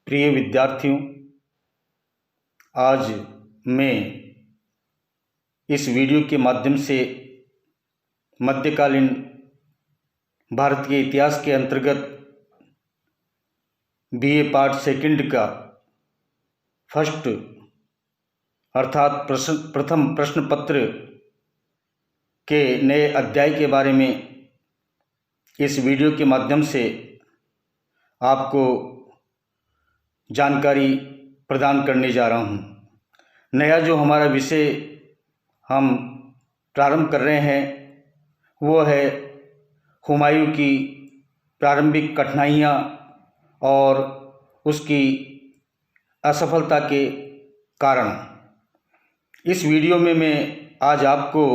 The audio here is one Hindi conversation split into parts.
प्रिय विद्यार्थियों, आज मैं इस वीडियो के माध्यम से मध्यकालीन भारत के इतिहास के अंतर्गत बीए पार्ट सेकंड का फर्स्ट अर्थात प्रथम प्रश्न पत्र के नए अध्याय के बारे में इस वीडियो के माध्यम से आपको जानकारी प्रदान करने जा रहा हूँ। नया जो हमारा विषय हम प्रारंभ कर रहे हैं वो है हुमायूं की प्रारंभिक कठिनाइयाँ और उसकी असफलता के कारण। इस वीडियो में मैं आज आपको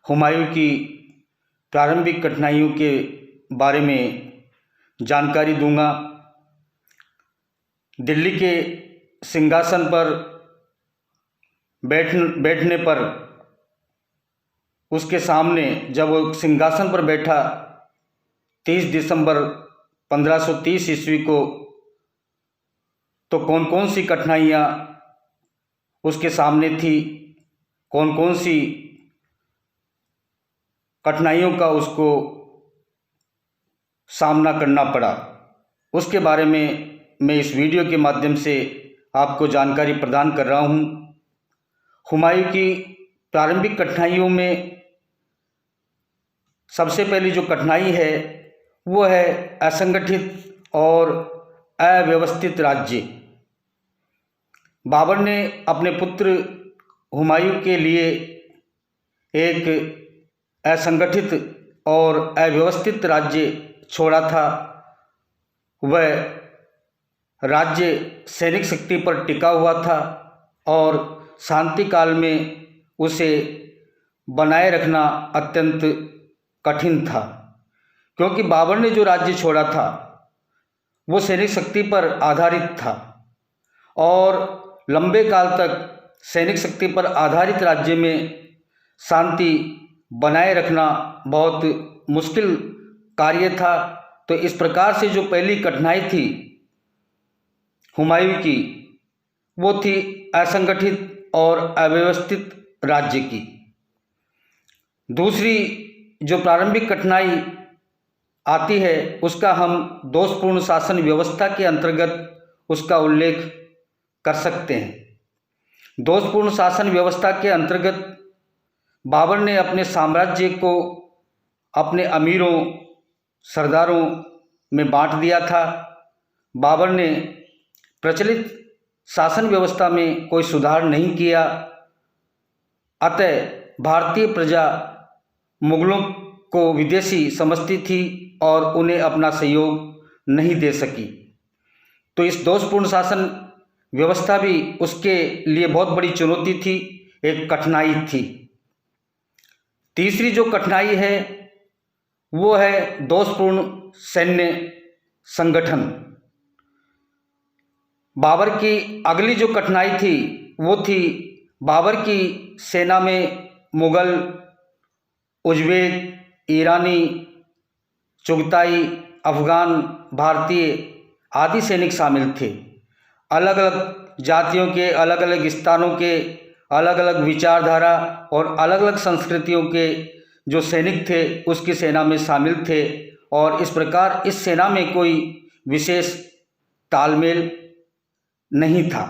हुमायूं की प्रारंभिक कठिनाइयों के बारे में जानकारी दूंगा। दिल्ली के सिंहासन पर बैठने पर उसके सामने जब वो सिंहासन पर बैठा 30 दिसंबर 1530 ईस्वी को, तो कौन कौन सी कठिनाइयाँ उसके सामने थी, कौन कौन सी कठिनाइयों का उसको सामना करना पड़ा, उसके बारे में मैं इस वीडियो के माध्यम से आपको जानकारी प्रदान कर रहा हूँ। हुमायूं की प्रारंभिक कठिनाइयों में सबसे पहली जो कठिनाई है वो है असंगठित और अव्यवस्थित राज्य। बाबर ने अपने पुत्र हुमायूं के लिए एक असंगठित और अव्यवस्थित राज्य छोड़ा था। वह राज्य सैनिक शक्ति पर टिका हुआ था और शांति काल में उसे बनाए रखना अत्यंत कठिन था, क्योंकि बाबर ने जो राज्य छोड़ा था वो सैनिक शक्ति पर आधारित था और लंबे काल तक सैनिक शक्ति पर आधारित राज्य में शांति बनाए रखना बहुत मुश्किल कार्य था। तो इस प्रकार से जो पहली कठिनाई थी हुमायूं की, वो थी असंगठित और अव्यवस्थित राज्य की। दूसरी जो प्रारंभिक कठिनाई आती है उसका हम दोषपूर्ण शासन व्यवस्था के अंतर्गत उसका उल्लेख कर सकते हैं। दोषपूर्ण शासन व्यवस्था के अंतर्गत बाबर ने अपने साम्राज्य को अपने अमीरों सरदारों में बांट दिया था। बाबर ने प्रचलित शासन व्यवस्था में कोई सुधार नहीं किया, अतः भारतीय प्रजा मुगलों को विदेशी समझती थी और उन्हें अपना सहयोग नहीं दे सकी। तो इस दोषपूर्ण शासन व्यवस्था भी उसके लिए बहुत बड़ी चुनौती थी, एक कठिनाई थी। तीसरी जो कठिनाई है वो है दोषपूर्ण सैन्य संगठन। बाबर की अगली जो कठिनाई थी वो थी बाबर की सेना में मुगल, उज़्बेक, ईरानी, चुगताई, अफ़गान, भारतीय आदि सैनिक शामिल थे। अलग अलग जातियों के, अलग अलग स्थानों के, अलग अलग विचारधारा और अलग अलग संस्कृतियों के जो सैनिक थे उसकी सेना में शामिल थे और इस प्रकार इस सेना में कोई विशेष तालमेल नहीं था।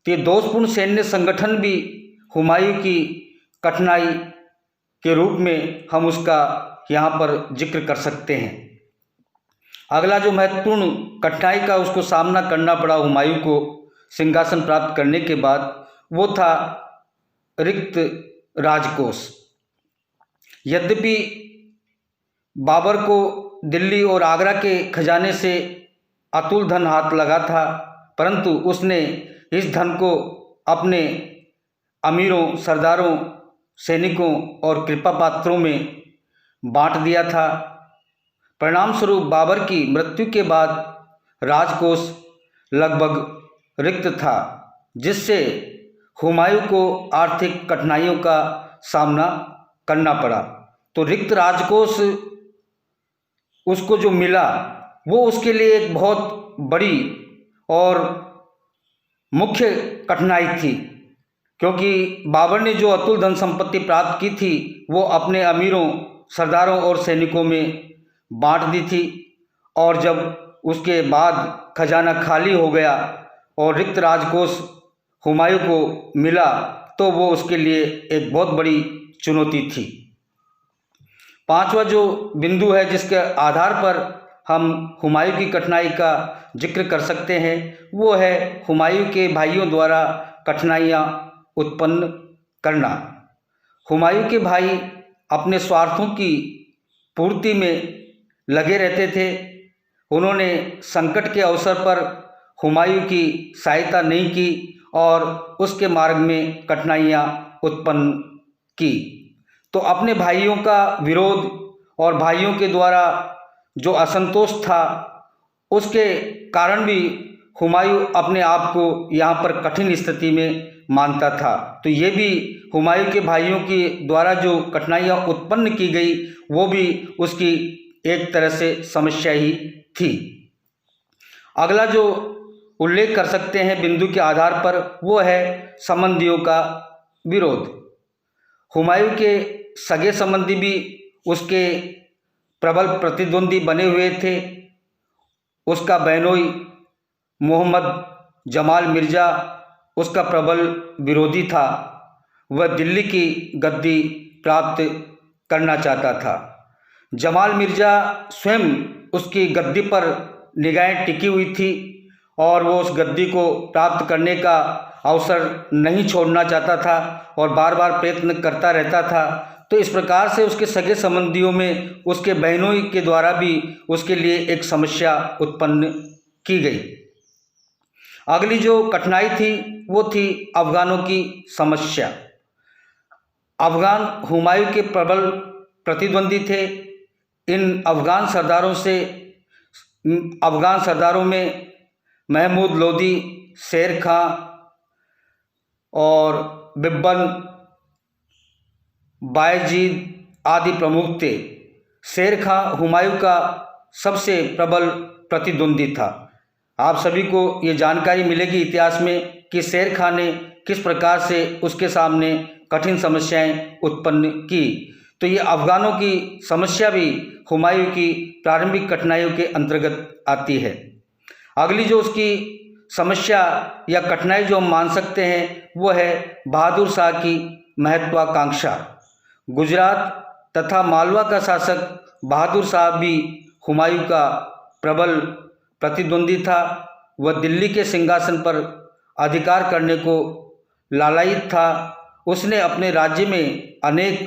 तो ये दोषपूर्ण सैन्य संगठन भी हुमायूं की कठिनाई के रूप में हम उसका यहाँ पर जिक्र कर सकते हैं। अगला जो महत्वपूर्ण कठिनाई का उसको सामना करना पड़ा हुमायूं को सिंहासन प्राप्त करने के बाद, वो था रिक्त राजकोष। यद्यपि बाबर को दिल्ली और आगरा के खजाने से अतुल धन हाथ लगा था, परंतु उसने इस धन को अपने अमीरों, सरदारों, सैनिकों और कृपा पात्रों में बांट दिया था। परिणाम स्वरूप बाबर की मृत्यु के बाद राजकोष लगभग रिक्त था, जिससे हुमायूं को आर्थिक कठिनाइयों का सामना करना पड़ा। तो रिक्त राजकोष उसको जो मिला वो उसके लिए एक बहुत बड़ी और मुख्य कठिनाई थी, क्योंकि बाबर ने जो अतुल धन संपत्ति प्राप्त की थी वो अपने अमीरों, सरदारों और सैनिकों में बांट दी थी, और जब उसके बाद खजाना खाली हो गया और रिक्त राजकोष हुमायूं को मिला तो वो उसके लिए एक बहुत बड़ी चुनौती थी। पांचवा जो बिंदु है जिसके आधार पर हम हुमायूं की कठिनाई का जिक्र कर सकते हैं वो है हुमायूं के भाइयों द्वारा कठिनाइयाँ उत्पन्न करना। हुमायूं के भाई अपने स्वार्थों की पूर्ति में लगे रहते थे। उन्होंने संकट के अवसर पर हुमायूं की सहायता नहीं की और उसके मार्ग में कठिनाइयाँ उत्पन्न की। तो अपने भाइयों का विरोध और भाइयों के द्वारा जो असंतोष था उसके कारण भी हुमायूं अपने आप को यहाँ पर कठिन स्थिति में मानता था। तो ये भी हुमायूं के भाइयों के द्वारा जो कठिनाइयाँ उत्पन्न की गई वो भी उसकी एक तरह से समस्या ही थी। अगला जो उल्लेख कर सकते हैं बिंदु के आधार पर वो है संबंधियों का विरोध। हुमायूं के सगे संबंधी भी उसके प्रबल प्रतिद्वंदी बने हुए थे। उसका बहनोई मोहम्मद जमाल मिर्ज़ा उसका प्रबल विरोधी था। वह दिल्ली की गद्दी प्राप्त करना चाहता था। जमाल मिर्ज़ा स्वयं उसकी गद्दी पर निगाहें टिकी हुई थी और वो उस गद्दी को प्राप्त करने का अवसर नहीं छोड़ना चाहता था और बार बार प्रयत्न करता रहता था। तो इस प्रकार से उसके सगे संबंधियों में उसके बहनोई के द्वारा भी उसके लिए एक समस्या उत्पन्न की गई। अगली जो कठिनाई थी वो थी अफगानों की समस्या। अफगान हुमायूं के प्रबल प्रतिद्वंदी थे। इन अफगान सरदारों में महमूद लोदी, शेर खां और बिब्बन बायजीद आदि प्रमुख थे। शेर खां हुमायूं का सबसे प्रबल प्रतिद्वंदी था। आप सभी को ये जानकारी मिलेगी इतिहास में कि शेर खां ने किस प्रकार से उसके सामने कठिन समस्याएं उत्पन्न की। तो ये अफगानों की समस्या भी हुमायूं की प्रारंभिक कठिनाइयों के अंतर्गत आती है। अगली जो उसकी समस्या या कठिनाई जो हम मान सकते हैं वो है बहादुर शाह की महत्वाकांक्षा। गुजरात तथा मालवा का शासक बहादुर शाह भी हुमायूं का प्रबल प्रतिद्वंदी था। वह दिल्ली के सिंहासन पर अधिकार करने को लालायित था। उसने अपने राज्य में अनेक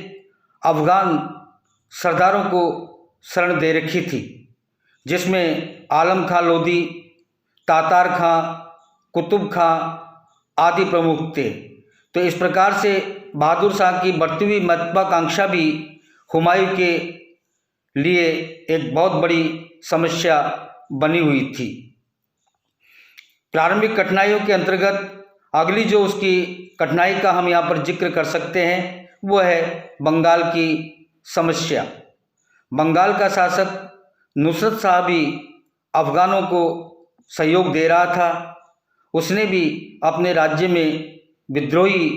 अफगान सरदारों को शरण दे रखी थी, जिसमें आलम खां लोधी, तातार खां, कुतुब खां आदि प्रमुख थे। तो इस प्रकार से बहादुर शाह की बढ़ती हुई महत्वाकांक्षा भी हुमायूं के लिए एक बहुत बड़ी समस्या बनी हुई थी। प्रारंभिक कठिनाइयों के अंतर्गत अगली जो उसकी कठिनाई का हम यहाँ पर जिक्र कर सकते हैं वो है बंगाल की समस्या। बंगाल का शासक नुसरत शाह भी अफगानों को सहयोग दे रहा था। उसने भी अपने राज्य में विद्रोही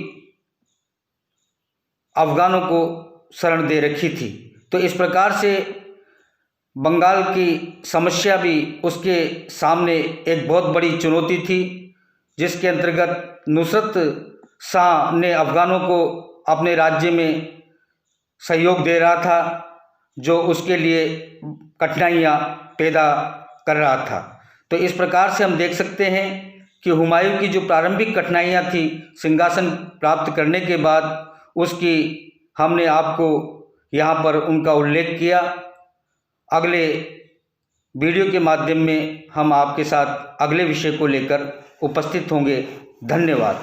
अफगानों को शरण दे रखी थी। तो इस प्रकार से बंगाल की समस्या भी उसके सामने एक बहुत बड़ी चुनौती थी, जिसके अंतर्गत नुसरत शाह ने अफगानों को अपने राज्य में सहयोग दे रहा था, जो उसके लिए कठिनाइयाँ पैदा कर रहा था। तो इस प्रकार से हम देख सकते हैं कि हुमायूं की जो प्रारंभिक कठिनाइयाँ थी सिंहासन प्राप्त करने के बाद, उसकी हमने आपको यहाँ पर उनका उल्लेख किया। अगले वीडियो के माध्यम में हम आपके साथ अगले विषय को लेकर उपस्थित होंगे। धन्यवाद।